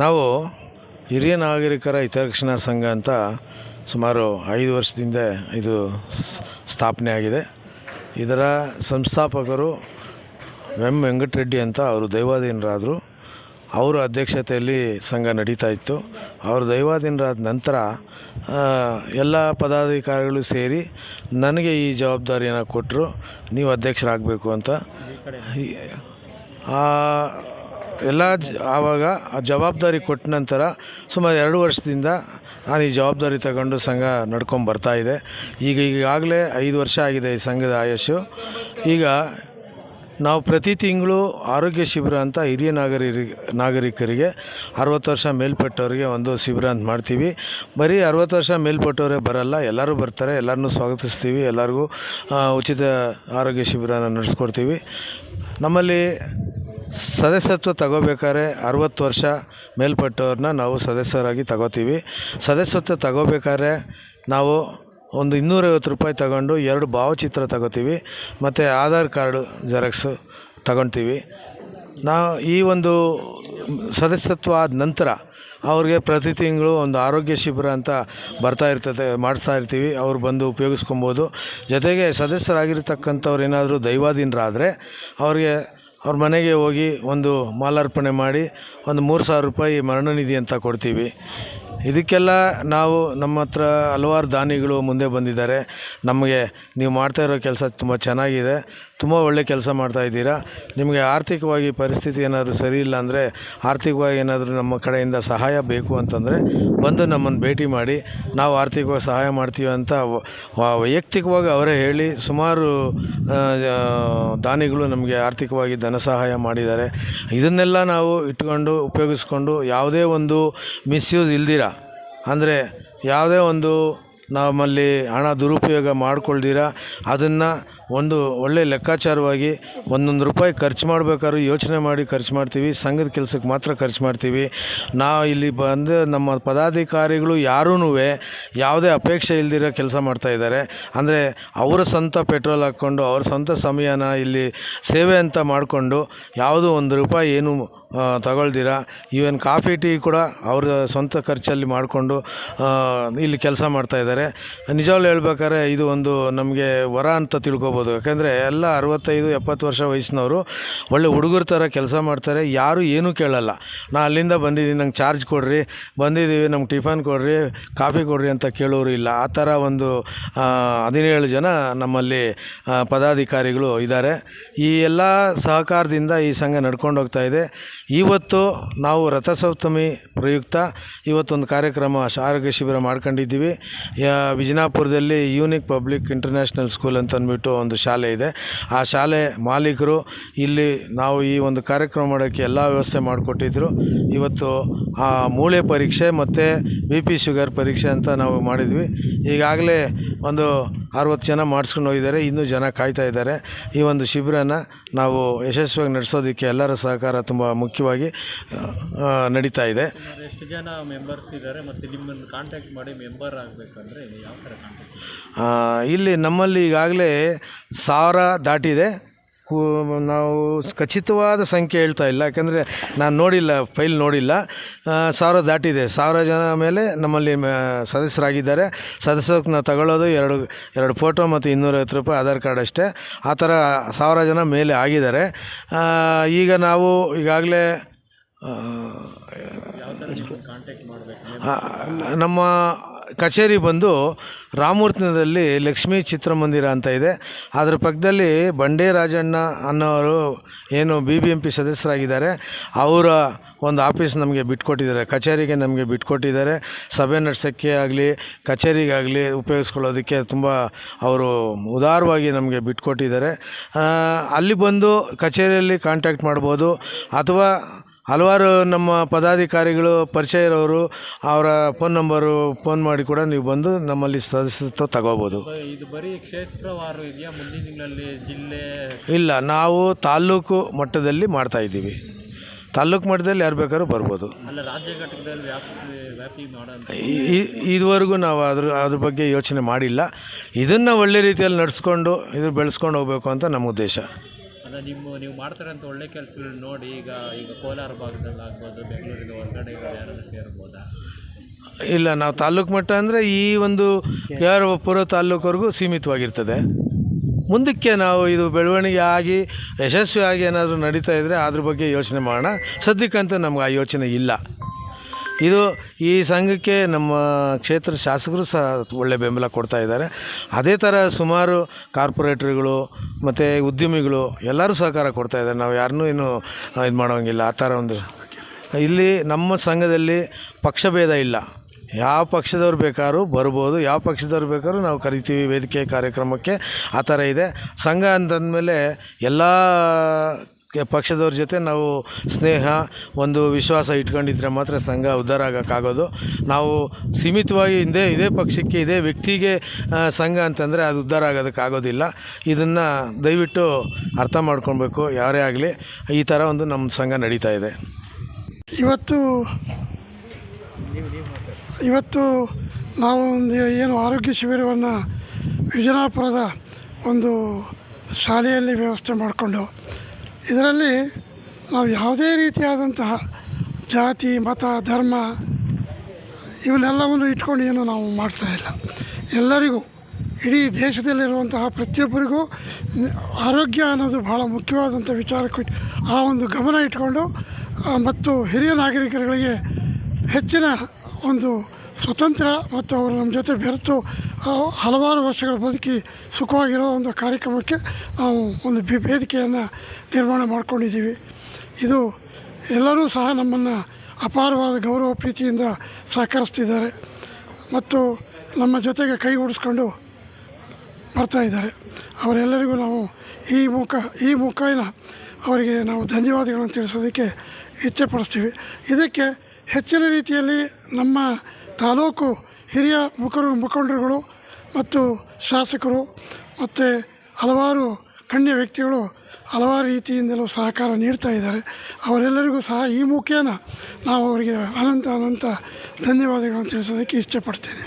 ನಾವು ಹಿರಿಯ ನಾಗರಿಕರ ಹಿತರಕ್ಷಣಾ ಸಂಘ ಅಂತ ಸುಮಾರು 5 ವರ್ಷದಿಂದ ಇದು ಸ್ಥಾಪನೆ ಆಗಿದೆ. ಇದರ ಸಂಸ್ಥಾಪಕರು ಎಂ ವೆಂಕಟರೆಡ್ಡಿ ಅಂತ ಅವರು ದೈವಾಧೀನರಾದರು. ಅವರ ಅಧ್ಯಕ್ಷತೆಯಲ್ಲಿ ಸಂಘ ನಡೀತಾ ಇತ್ತು. ಅವರು ದೈವಾಧೀನರಾದ ನಂತರ ಎಲ್ಲ ಪದಾಧಿಕಾರಿಗಳು ಸೇರಿ ನನಗೆ ಈ ಜವಾಬ್ದಾರಿಯನ್ನು ಕೊಟ್ಟರು, ನೀವು ಅಧ್ಯಕ್ಷರಾಗಬೇಕು ಅಂತ. ಎಲ್ಲ ಆವಾಗ ಆ ಜವಾಬ್ದಾರಿ ಕೊಟ್ಟ ನಂತರ ಸುಮಾರು 2 ವರ್ಷದಿಂದ ನಾನು ಈ ಜವಾಬ್ದಾರಿ ತಗೊಂಡು ಸಂಘ ನಡ್ಕೊಂಬರ್ತಾಯಿದೆ. ಈಗಾಗಲೇ 5 ವರ್ಷ ಆಗಿದೆ ಈ ಸಂಘದ ಆಯಸ್ಸು. ಈಗ ನಾವು ಪ್ರತಿ ತಿಂಗಳು ಆರೋಗ್ಯ ಶಿಬಿರ ಅಂತ ಹಿರಿಯ ನಾಗರಿಕರಿಗೆ 60 ವರ್ಷ ಮೇಲ್ಪಟ್ಟವರಿಗೆ ಒಂದು ಶಿಬಿರ ಅಂತ ಮಾಡ್ತೀವಿ. ಬರೀ 60 ವರ್ಷ ಮೇಲ್ಪಟ್ಟವರೇ ಬರಲ್ಲ, ಎಲ್ಲರೂ ಬರ್ತಾರೆ, ಎಲ್ಲರನ್ನೂ ಸ್ವಾಗತಿಸ್ತೀವಿ. ಎಲ್ಲರಿಗೂ ಉಚಿತ ಆರೋಗ್ಯ ಶಿಬಿರನ ನಡೆಸ್ಕೊಡ್ತೀವಿ. ನಮ್ಮಲ್ಲಿ ಸದಸ್ಯತ್ವ ತಗೋಬೇಕಾದ್ರೆ 60 ವರ್ಷ ಮೇಲ್ಪಟ್ಟವ್ರನ್ನ ನಾವು ಸದಸ್ಯರಾಗಿ ತಗೋತೀವಿ. ಸದಸ್ಯತ್ವ ತಗೋಬೇಕಾದ್ರೆ ನಾವು ಒಂದು 250 ರೂಪಾಯಿ ತಗೊಂಡು 2 ಭಾವಚಿತ್ರ ತಗೋತೀವಿ ಮತ್ತು ಆಧಾರ್ ಕಾರ್ಡು ಜೆರಾಕ್ಸು ತಗೊಳ್ತೀವಿ. ನಾವು ಈ ಒಂದು ಸದಸ್ಯತ್ವ ಆದ ನಂತರ ಅವ್ರಿಗೆ ಪ್ರತಿ ತಿಂಗಳು ಒಂದು ಆರೋಗ್ಯ ಶಿಬಿರ ಅಂತ ಮಾಡ್ತಾ ಇರ್ತೀವಿ. ಅವ್ರು ಬಂದು ಉಪಯೋಗಿಸ್ಕೊಬೋದು. ಜೊತೆಗೆ ಸದಸ್ಯರಾಗಿರ್ತಕ್ಕಂಥವ್ರು ಏನಾದರೂ ದೈವಾಧೀನರಾದರೆ ಅವ್ರ ಮನೆಗೆ ಹೋಗಿ ಒಂದು ಮಾಲಾರ್ಪಣೆ ಮಾಡಿ ಒಂದು 3,000 ರೂಪಾಯಿ ಮರಣ ನಿಧಿ ಅಂತ ಕೊಡ್ತೀವಿ. ಇದಕ್ಕೆಲ್ಲ ನಮ್ಮ ಹತ್ರ ಹಲವಾರು ದಾನಿಗಳು ಮುಂದೆ ಬಂದಿದ್ದಾರೆ. ನಮಗೆ ನೀವು ಮಾಡ್ತಾಯಿರೋ ಕೆಲಸ ತುಂಬ ಚೆನ್ನಾಗಿದೆ, ತುಂಬ ಒಳ್ಳೆ ಕೆಲಸ ಮಾಡ್ತಾಯಿದ್ದೀರಾ. ನಿಮಗೆ ಆರ್ಥಿಕವಾಗಿ ಪರಿಸ್ಥಿತಿ ಏನಾದರೂ ಸರಿ ಇಲ್ಲ ಅಂದರೆ, ಆರ್ಥಿಕವಾಗಿ ಏನಾದರೂ ನಮ್ಮ ಕಡೆಯಿಂದ ಸಹಾಯ ಬೇಕು ಅಂತಂದರೆ ಬಂದು ನಮ್ಮನ್ನು ಭೇಟಿ ಮಾಡಿ, ನಾವು ಆರ್ಥಿಕವಾಗಿ ಸಹಾಯ ಮಾಡ್ತೀವಿ ಅಂತ ವೈಯಕ್ತಿಕವಾಗಿ ಅವರೇ ಹೇಳಿ ಸುಮಾರು ದಾನಿಗಳು ನಮಗೆ ಆರ್ಥಿಕವಾಗಿ ಧನ ಸಹಾಯ ಮಾಡಿದ್ದಾರೆ. ಇದನ್ನೆಲ್ಲ ನಾವು ಇಟ್ಕೊಂಡು ಉಪಯೋಗಿಸ್ಕೊಂಡು ಯಾವುದೇ ಒಂದು ಮಿಸ್ಯೂಸ್ ಇಲ್ದಿರ, ಅಂದರೆ ಯಾವುದೇ ಒಂದು ನಮ್ಮಲ್ಲಿ ಹಣ ದುರುಪಯೋಗ ಮಾಡ್ಕೊಳ್ದಿರ ಅದನ್ನು ಒಂದು ಒಳ್ಳೆ ಲೆಕ್ಕಾಚಾರವಾಗಿ 1 ರೂಪಾಯಿ ಖರ್ಚು ಮಾಡಬೇಕಾದ್ರೂ ಯೋಚನೆ ಮಾಡಿ ಖರ್ಚು ಮಾಡ್ತೀವಿ. ಸಂಘದ ಕೆಲಸಕ್ಕೆ ಮಾತ್ರ ಖರ್ಚು ಮಾಡ್ತೀವಿ. ನಾವು ಇಲ್ಲಿ ಬಂದು ನಮ್ಮ ಪದಾಧಿಕಾರಿಗಳು ಯಾರೂ ಯಾವುದೇ ಅಪೇಕ್ಷೆ ಇಲ್ದಿರೋ ಕೆಲಸ ಮಾಡ್ತಾಯಿದ್ದಾರೆ. ಅಂದರೆ ಅವರ ಸ್ವಂತ ಪೆಟ್ರೋಲ್ ಹಾಕ್ಕೊಂಡು ಅವ್ರ ಸ್ವಂತ ಸಮಯನ ಇಲ್ಲಿ ಸೇವೆ ಅಂತ ಮಾಡಿಕೊಂಡು ಯಾವುದೂ 1 ರೂಪಾಯಿ ಏನು ತಗೊಳ್ದಿರ, ಈವನ್ ಕಾಫಿ ಟೀ ಕೂಡ ಅವ್ರ ಸ್ವಂತ ಖರ್ಚಲ್ಲಿ ಮಾಡಿಕೊಂಡು ಇಲ್ಲಿ ಕೆಲಸ ಮಾಡ್ತಾಯಿದ್ದಾರೆ. ನಿಜವಾಗ್ಲೂ ಹೇಳ್ಬೇಕಾದ್ರೆ ಇದು ಒಂದು ನಮಗೆ ವರ ಅಂತ ತಿಳ್ಕೊಬೋದು. ಯಾಕೆಂದರೆ ಎಲ್ಲ 65-70 ವರ್ಷ ವಯಸ್ಸಿನವರು ಒಳ್ಳೆ ಹುಡುಗರ ಥರ ಕೆಲಸ ಮಾಡ್ತಾರೆ. ಯಾರೂ ಏನೂ ಕೇಳಲ್ಲ. ನಾನು ಅಲ್ಲಿಂದ ಬಂದಿದ್ದೀನಿ, ನಂಗೆ ಚಾರ್ಜ್ ಕೊಡ್ರಿ, ಬಂದಿದ್ದೀವಿ, ನಮ್ಗೆ ಟಿಫನ್ ಕೊಡ್ರಿ, ಕಾಫಿ ಕೊಡ್ರಿ ಅಂತ ಕೇಳೋರು ಇಲ್ಲ. ಆ ಥರ ಒಂದು 17 ಜನ ನಮ್ಮಲ್ಲಿ ಪದಾಧಿಕಾರಿಗಳು ಇದ್ದಾರೆ. ಈ ಎಲ್ಲ ಸಹಕಾರದಿಂದ ಈ ಸಂಘ ನಡ್ಕೊಂಡು ಹೋಗ್ತಾ ಇದೆ. ಇವತ್ತು ನಾವು ರಥಸಪ್ತಮಿ ಪ್ರಯುಕ್ತ ಇವತ್ತೊಂದು ಕಾರ್ಯಕ್ರಮ ಆರೋಗ್ಯ ಶಿಬಿರ ಮಾಡ್ಕೊಂಡಿದ್ದೀವಿ. ವಿಜಯಪುರದಲ್ಲಿ ಯೂನಿಕ್ ಪಬ್ಲಿಕ್ ಇಂಟರ್ನ್ಯಾಷನಲ್ ಸ್ಕೂಲ್ ಅಂತ ಅಂದ್ಬಿಟ್ಟು ಒಂದು ಶಾಲೆ ಇದೆ. ಆ ಶಾಲೆ ಮಾಲೀಕರು ಇಲ್ಲಿ ನಾವು ಈ ಒಂದು ಕಾರ್ಯಕ್ರಮ ಮಾಡೋಕ್ಕೆ ಎಲ್ಲ ವ್ಯವಸ್ಥೆ ಮಾಡಿಕೊಟ್ಟಿದ್ರು. ಇವತ್ತು ಆ ಮೂಳೆ ಪರೀಕ್ಷೆ ಮತ್ತು BP ಶುಗರ್ ಪರೀಕ್ಷೆ ಅಂತ ನಾವು ಮಾಡಿದ್ವಿ. ಈಗಾಗಲೇ ಒಂದು 60 ಜನ ಮಾಡಿಸ್ಕೊಂಡು ಹೋಗಿದ್ದಾರೆ, ಇನ್ನೂ ಜನ ಕಾಯ್ತಾ ಇದ್ದಾರೆ. ಈ ಒಂದು ಶಿಬಿರನ ನಾವು ಯಶಸ್ವಿಯಾಗಿ ನಡೆಸೋದಕ್ಕೆ ಎಲ್ಲರ ಸಹಕಾರ ತುಂಬ ಮುಖ್ಯವಾಗಿ ನಡೀತಾ ಇದೆ. ಎಷ್ಟು ಜನ ಮೆಂಬರ್ಸ್ ಇದ್ದಾರೆ ಮತ್ತು ನಿಮ್ಮನ್ನು ಕಾಂಟ್ಯಾಕ್ಟ್ ಮಾಡಿ ಮೆಂಬರ್ ಆಗಬೇಕಂದ್ರೆ ಯಾವ ಥರ ಕಾಂಟ್ಯಾಕ್ಟ್? ಇಲ್ಲಿ ನಮ್ಮಲ್ಲಿ ಈಗಾಗಲೇ 1000 ದಾಟಿದೆ. ನಾವು ಖಚಿತವಾದ ಸಂಖ್ಯೆ ಹೇಳ್ತಾ ಇಲ್ಲ, ಯಾಕೆಂದರೆ ನಾನು ನೋಡಿಲ್ಲ, ಫೈಲ್ ನೋಡಿಲ್ಲ. 1000 ದಾಟಿದೆ. 1000 ಜನ ಮೇಲೆ ನಮ್ಮಲ್ಲಿ ಸದಸ್ಯರಾಗಿದ್ದಾರೆ. ಸದಸ್ಯರನ್ನ ತಗೊಳ್ಳೋದು 2 ಫೋಟೋ ಮತ್ತು 250 ರೂಪಾಯಿ ಆಧಾರ್ ಕಾರ್ಡ್ ಅಷ್ಟೇ. ಆ ಥರ 1000 ಜನ ಮೇಲೆ ಆಗಿದ್ದಾರೆ. ಈಗ ನಾವು ಈಗಾಗಲೇ ನಮ್ಮ ಕಚೇರಿ ಬಂದು ರಾಮಮೂರ್ತಿನದಲ್ಲಿ ಲಕ್ಷ್ಮೀ ಚಿತ್ರಮಂದಿರ ಅಂತ ಇದೆ. ಅದರ ಪಕ್ಕದಲ್ಲಿ ಬಂಡೇ ರಾಜಣ್ಣ ಅನ್ನೋರು ಏನು BBMP ಸದಸ್ಯರಾಗಿದ್ದಾರೆ, ಅವರ ಒಂದು ಆಫೀಸ್ ನಮಗೆ ಬಿಟ್ಕೊಟ್ಟಿದ್ದಾರೆ, ಕಚೇರಿಗೆ ನಮಗೆ ಬಿಟ್ಕೊಟ್ಟಿದ್ದಾರೆ. ಸಭೆ ನಡೆಸೋಕ್ಕೆ ಆಗಲಿ ಕಚೇರಿಗಾಗಲಿ ಉಪಯೋಗಿಸ್ಕೊಳ್ಳೋದಕ್ಕೆ ತುಂಬ ಅವರು ಉದಾರವಾಗಿ ನಮಗೆ ಬಿಟ್ಕೊಟ್ಟಿದ್ದಾರೆ. ಅಲ್ಲಿ ಬಂದು ಕಚೇರಿಯಲ್ಲಿ ಕಾಂಟ್ಯಾಕ್ಟ್ ಮಾಡ್ಬೋದು, ಅಥವಾ ಹಲವಾರು ನಮ್ಮ ಪದಾಧಿಕಾರಿಗಳು ಪರಿಚಯ ಇರೋರು ಅವರ ಫೋನ್ ಮಾಡಿ ಕೂಡ ನೀವು ಬಂದು ನಮ್ಮಲ್ಲಿ ಸದಸ್ಯತ್ವ ತಗೋಬೋದು. ಇದು ಬರೀ ಕ್ಷೇತ್ರವಾರ ಇದೆಯಾ? ಮುಂದಿನ ತಿಂಗಳಲ್ಲಿ ಜಿಲ್ಲೆ ಇಲ್ಲ, ನಾವು ತಾಲ್ಲೂಕು ಮಟ್ಟದಲ್ಲಿ ಮಾಡ್ತಾಯಿದ್ದೀವಿ. ತಾಲ್ಲೂಕು ಮಟ್ಟದಲ್ಲಿ ಯಾರು ಬೇಕಾದ್ರೂ ಬರ್ಬೋದು. ಅಲ್ಲ, ರಾಜ್ಯ ಘಟಕದಲ್ಲಿ ವ್ಯಾಪ್ತಿ ಇದುವರೆಗೂ ನಾವು ಅದ್ರ ಬಗ್ಗೆ ಯೋಚನೆ ಮಾಡಿಲ್ಲ. ಇದನ್ನು ಒಳ್ಳೆ ರೀತಿಯಲ್ಲಿ ನಡೆಸ್ಕೊಂಡು ಬೆಳೆಸ್ಕೊಂಡು ಹೋಗಬೇಕು ಅಂತ ನಮ್ಮ ಉದ್ದೇಶ. ನೀವು ಮಾಡ್ತಾರಂತ ಒಳ್ಳೆ ಕೆಲಸಗಳು ನೋಡಿ ಈಗ ಕೋಲಾರ ಭಾಗದಲ್ಲಿ ಆಗ್ಬೋದು, ಬೆಂಗಳೂರಿನ ಹೊರಗಡೆ ಯಾರಾದರೂ ಸೇರ್ಬೋದಾ? ಇಲ್ಲ, ನಾವು ತಾಲ್ಲೂಕು ಮಟ್ಟ ಅಂದರೆ ಈ ಒಂದು ಪುರ ತಾಲ್ಲೂಕವರೆಗೂ ಸೀಮಿತವಾಗಿರ್ತದೆ. ಮುಂದಕ್ಕೆ ನಾವು ಇದು ಬೆಳವಣಿಗೆ ಆಗಿ ಯಶಸ್ವಿಯಾಗಿ ಏನಾದರೂ ನಡೀತಾ ಇದ್ದರೆ ಅದ್ರ ಬಗ್ಗೆ ಯೋಚನೆ ಮಾಡೋಣ. ಸದ್ಯಕ್ಕಂತೂ ನಮ್ಗೆ ಆ ಯೋಚನೆ ಇಲ್ಲ. ಇದು ಈ ಸಂಘಕ್ಕೆ ನಮ್ಮ ಕ್ಷೇತ್ರ ಶಾಸಕರು ಸಹ ಒಳ್ಳೆ ಬೆಂಬಲ ಕೊಡ್ತಾ ಇದ್ದಾರೆ. ಅದೇ ಥರ ಸುಮಾರು ಕಾರ್ಪೊರೇಟ್ರುಗಳು ಮತ್ತು ಉದ್ಯಮಿಗಳು ಎಲ್ಲರೂ ಸಹಕಾರ ಕೊಡ್ತಾ ಇದ್ದಾರೆ. ನಾವು ಯಾರನ್ನೂ ಏನು ಇದು ಮಾಡೋಂಗಿಲ್ಲ. ಆ ಥರ ಒಂದು ಇಲ್ಲಿ ನಮ್ಮ ಸಂಘದಲ್ಲಿ ಪಕ್ಷಭೇದ ಇಲ್ಲ. ಯಾವ ಪಕ್ಷದವ್ರು ಬೇಕಾದ್ರೂ ಬರ್ಬೋದು, ಯಾವ ಪಕ್ಷದವ್ರು ಬೇಕಾದ್ರೂ ನಾವು ಕರಿತೀವಿ ವೇದಿಕೆ ಕಾರ್ಯಕ್ರಮಕ್ಕೆ. ಆ ಥರ ಇದೆ ಸಂಘ ಅಂತಂದಮೇಲೆ. ಎಲ್ಲ ಪಕ್ಷದವ್ರ ಜೊತೆ ನಾವು ಸ್ನೇಹ, ಒಂದು ವಿಶ್ವಾಸ ಇಟ್ಕೊಂಡಿದ್ರೆ ಮಾತ್ರ ಸಂಘ ಉದ್ಧಾರ ಆಗೋಕ್ಕಾಗೋದು. ನಾವು ಸೀಮಿತವಾಗಿ ಇದೇ ಪಕ್ಷಕ್ಕೆ, ಇದೇ ವ್ಯಕ್ತಿಗೆ ಸಂಘ ಅಂತಂದರೆ ಅದು ಉದ್ಧಾರ ಆಗೋದಕ್ಕಾಗೋದಿಲ್ಲ. ಇದನ್ನು ದಯವಿಟ್ಟು ಅರ್ಥ ಮಾಡ್ಕೊಳ್ಬೇಕು ಯಾರೇ ಆಗಲಿ. ಈ ಥರ ಒಂದು ನಮ್ಮ ಸಂಘ ನಡೀತಾ ಇದೆ. ಇವತ್ತು ನಾವು ಒಂದು ಏನು ಆರೋಗ್ಯ ಶಿಬಿರವನ್ನು ವಿಜಯಪುರದ ಒಂದು ಶಾಲೆಯಲ್ಲಿ ವ್ಯವಸ್ಥೆ ಮಾಡಿಕೊಂಡು, ಇದರಲ್ಲಿ ನಾವು ಯಾವುದೇ ರೀತಿಯಾದಂತಹ ಜಾತಿ, ಮತ, ಧರ್ಮ ಇವನ್ನೆಲ್ಲವನ್ನು ಇಟ್ಕೊಂಡು ಏನು ನಾವು ಮಾಡ್ತಾಯಿಲ್ಲ. ಎಲ್ಲರಿಗೂ, ಇಡೀ ದೇಶದಲ್ಲಿರುವಂತಹ ಪ್ರತಿಯೊಬ್ಬರಿಗೂ ಆರೋಗ್ಯ ಅನ್ನೋದು ಭಾಳ ಮುಖ್ಯವಾದಂಥ ವಿಚಾರಕ್ಕೆ ಆ ಒಂದು ಗಮನ ಇಟ್ಕೊಂಡು ಮತ್ತು ಹಿರಿಯ ನಾಗರಿಕರುಗಳಿಗೆ ಹೆಚ್ಚಿನ ಒಂದು ಸ್ವತಂತ್ರ ಮತ್ತು ಅವರು ನಮ್ಮ ಜೊತೆ ಬೆರೆತು ಹಲವಾರು ವರ್ಷಗಳ ಬದುಕಿ ಸುಖವಾಗಿರೋ ಒಂದು ಕಾರ್ಯಕ್ರಮಕ್ಕೆ ನಾವು ಒಂದು ವೇದಿಕೆಯನ್ನು ನಿರ್ಮಾಣ ಮಾಡ್ಕೊಂಡಿದ್ದೀವಿ. ಇದು ಎಲ್ಲರೂ ಸಹ ನಮ್ಮನ್ನು ಅಪಾರವಾದ ಗೌರವ ಪ್ರೀತಿಯಿಂದ ಸಹಕರಿಸ್ತಿದ್ದಾರೆ ಮತ್ತು ನಮ್ಮ ಜೊತೆಗೆ ಕೈಗೂಡಿಸ್ಕೊಂಡು ಬರ್ತಾಯಿದ್ದಾರೆ. ಅವರೆಲ್ಲರಿಗೂ ನಾವು ಈ ಮುಖೇನ ಅವರಿಗೆ ನಾವು ಧನ್ಯವಾದಗಳನ್ನು ತಿಳಿಸೋದಕ್ಕೆ ಇಚ್ಛೆಪಡಿಸ್ತೀವಿ. ಇದಕ್ಕೆ ಹೆಚ್ಚಿನ ರೀತಿಯಲ್ಲಿ ನಮ್ಮ ತಾಲೂಕು ಹಿರಿಯ ಮುಖಂಡರುಗಳು ಮತ್ತು ಶಾಸಕರು ಮತ್ತು ಹಲವಾರು ಗಣ್ಯ ವ್ಯಕ್ತಿಗಳು ಹಲವಾರು ರೀತಿಯಿಂದಲೂ ಸಹಕಾರ ನೀಡ್ತಾ ಇದ್ದಾರೆ. ಅವರೆಲ್ಲರಿಗೂ ಸಹ ಈ ಮುಖೇನ ನಾವು ಅವರಿಗೆ ಅನಂತ ಧನ್ಯವಾದಗಳನ್ನು ತಿಳಿಸೋದಕ್ಕೆ ಇಷ್ಟಪಡ್ತೇನೆ.